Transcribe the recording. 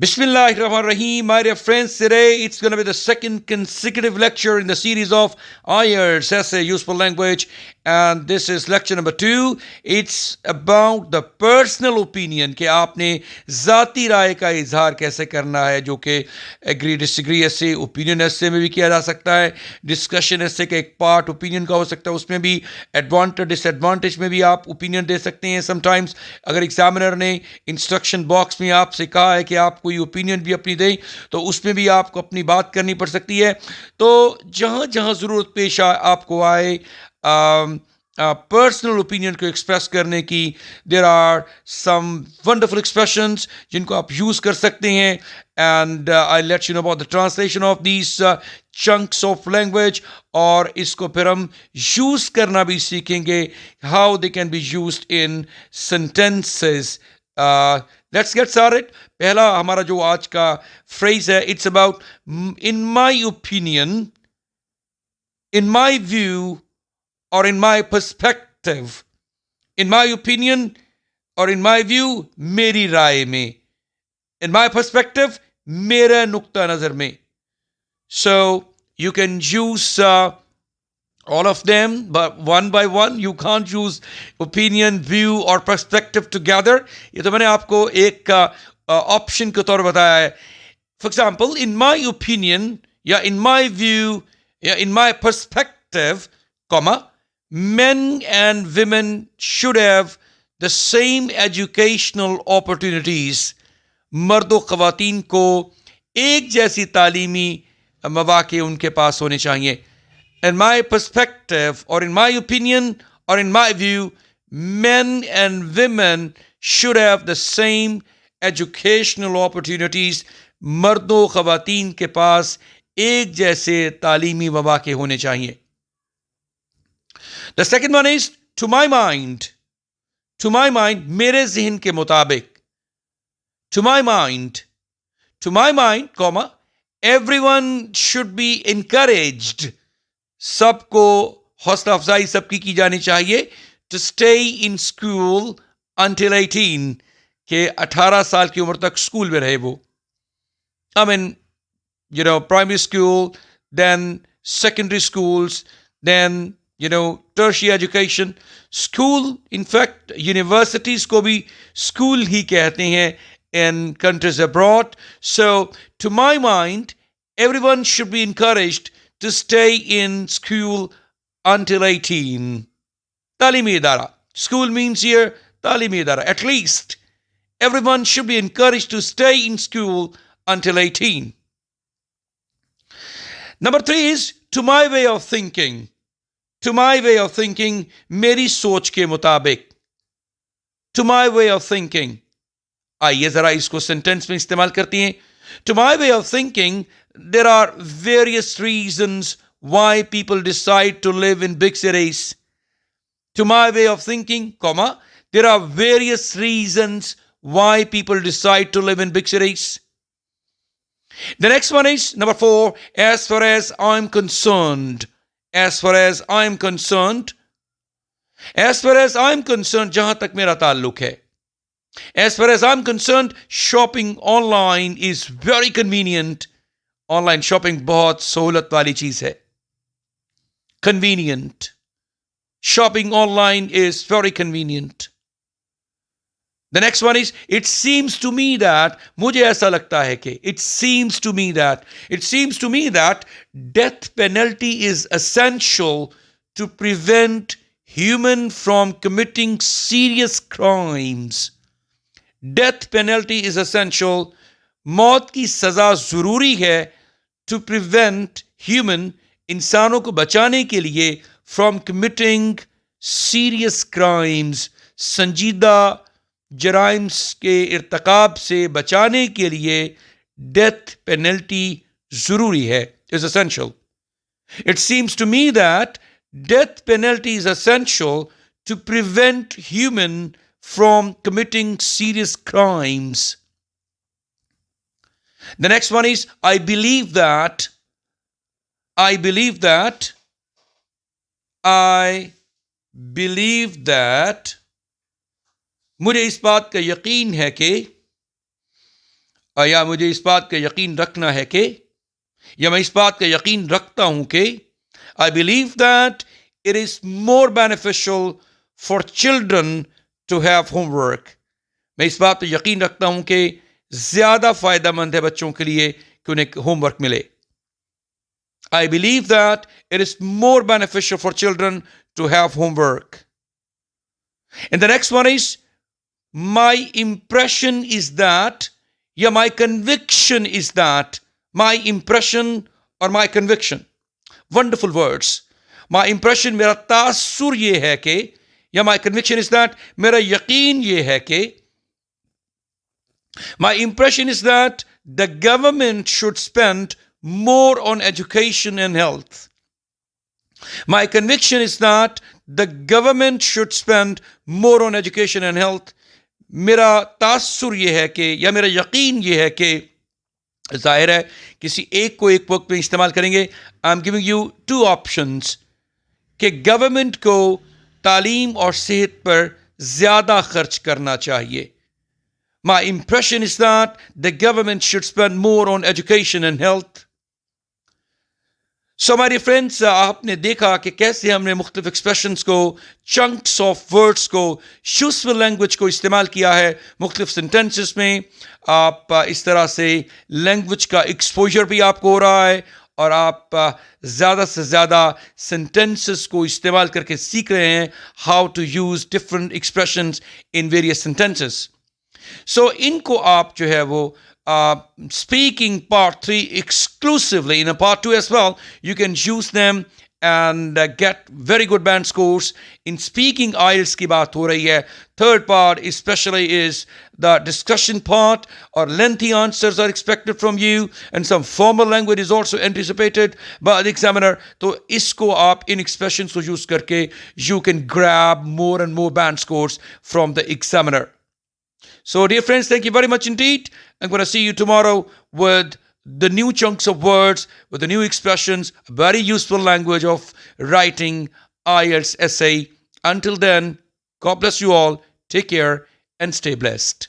Bismillahirrahmanirrahim, my dear friends. Today it's going to be the second consecutive lecture in the series of IELTS essay useful language, and this is lecture number 2. It's about the personal opinion कि आपने ज़ाती राय का इजहार कैसे करना है, जो कि एग्री डिसएग्री ऐसे ओपिनियन ऐसे में भी किया जा सकता है, डिस्कशन ऐसे का एक पार्ट ओपिनियन का हो सकता है, उसमें भी एडवांटेज डिसएडवांटेज में भी आप ओपिनियन दे सकते हैं. समटाइम्स अगर एग्जामिनर ने इंस्ट्रक्शन बॉक्स में आपसे कहा है कि आप कोई ओपिनियन भी अपनी दें, तो उसमें भी आपको अपनी बात करनी पड़ सकती है. तो जहाँ जहाँ ज़रूरत पेश आपको आए पर्सनल ओपिनियन को एक्सप्रेस करने की, there are some wonderful expressions जिनको आप यूज़ कर सकते हैं. And I let you know about the translation of these chunks of language, और इसको फिर हम यूज़ करना भी सीखेंगे, how they can be used in sentences. Let's get started. पहला हमारा जो आज का फ्रेज है, it's about in my opinion, in my view or in my perspective. In my opinion or in my view, मेरी राय में. In my perspective, मेरा नुक्ता नजर में. So you can use all of them, but one by one. You can't use opinion, view or perspective together. ये तो मैंने आपको एक ऑप्शन के तौर बताया है. For example, in my opinion, या in my view, या in my perspective, comma, men and women should have the same educational opportunities. मर्द व ख़वातीन को एक जैसी तालीमी मौक़े उनके पास होने चाहिए. In my perspective or in my opinion or in my view, men and women should have the same educational opportunities. मर्दों ख़वातीन के पास एक जैसे तालीमी मौक़े होने चाहिए. The second one is to my mind. To my mind, मेरे ज़हन के मुताबिक. To my mind. To my mind, comma, everyone should be encouraged. सबको हौसला अफजाई सबकी की जानी चाहिए. To stay in school until 18. के 18 साल की उम्र तक स्कूल में रहे वो. I mean, primary school, then secondary schools, then tertiary education, school. In fact, universities को भी school ही कहते हैं in countries abroad. So, to my mind, everyone should be encouraged to stay in school until 18. तालीमी इदारा. School means here तालीमी इदारा. At least, everyone should be encouraged to stay in school until 18. Number 3 is to my way of thinking. To my way of thinking, मेरी सोच के मुताबिक. To my way of thinking. आइए जरा इसको sentence में इस्तेमाल करती हैं. To my way of thinking, there are various reasons why people decide to live in big cities. To my way of thinking, comma, there are various reasons why people decide to live in big cities. The next one is number 4, as far as I'm concerned. As far as I'm concerned, as far as I'm concerned, जहां तक मेरा ताल्लुक है. As far as I'm concerned, shopping online is very convenient. Online shopping बहुत सहूलत वाली चीज है. Convenient. Shopping online is very convenient. The next one is, it seems to me that, मुझे ऐसा लगता है कि, it seems to me that death penalty is essential to prevent human from committing serious crimes. Death penalty is essential. मौत की सजा जरूरी है. To prevent human, इंसानों को बचाने के लिए, from committing serious crimes, संजीदा जराइम के इर्तकाब से बचाने के लिए डेथ पेनल्टी जरूरी है. is essential. It seems to me that death penalty is essential to prevent human from committing serious crimes. The next one is, I believe that मुझे इस बात का यकीन है कि या मुझे इस बात का यकीन रखना है कि, या मैं इस बात का यकीन रखता हूं कि, I believe that it is more beneficial for children to have homework. मैं इस बात पर यकीन रखता हूं कि ज्यादा फायदेमंद है बच्चों के लिए कि उन्हें होमवर्क मिले. I believe that it is more beneficial for children to have homework. And the next one is, my impression is that, या my conviction is that, my impression or my conviction. Wonderful words. My impression, मेरा तासुर ये है कि, या my conviction is that, मेरा यकीन ये है कि, my impression is that the government should spend more on education and health. My conviction is that the government should spend more on education and health. मेरा तासुर ये है कि, या मेरा यकीन ये है कि, जाहिर है किसी एक को एक वक्त में इस्तेमाल करेंगे. I am giving you two options कि गवर्नमेंट को तालीम और सेहत पर ज्यादा खर्च करना चाहिए. My impression is that the government should spend more on education and health. So my dear friends, आपने देखा कि कैसे हमने मुख्तलिफ एक्सप्रेशंस को, चंक्स ऑफ वर्ड्स को, यूजफुल लैंग्वेज को इस्तेमाल किया है मुख्तलिफ सेंटेंसेस में. आप इस तरह से लैंग्वेज का एक्सपोजर भी आपको हो रहा है और आप ज़्यादा से ज़्यादा सेंटेंसेस को इस्तेमाल करके सीख रहे हैं how to use different expressions in various sentences. So इनको आप जो है वो speaking part 3 exclusively, in a part 2 as well, you can use them and get very good band scores. In speaking, IELTS की बात हो रही है. Third part especially is the discussion part, or lengthy answers are expected from you and some formal language is also anticipated by the examiner. तो इसको आप इन expressions को use करके you can grab more and more band scores from the examiner. So, dear friends, thank you very much indeed. I'm going to see you tomorrow with the new chunks of words, with the new expressions, a very useful language of writing IELTS essay. Until then, God bless you all. Take care and stay blessed.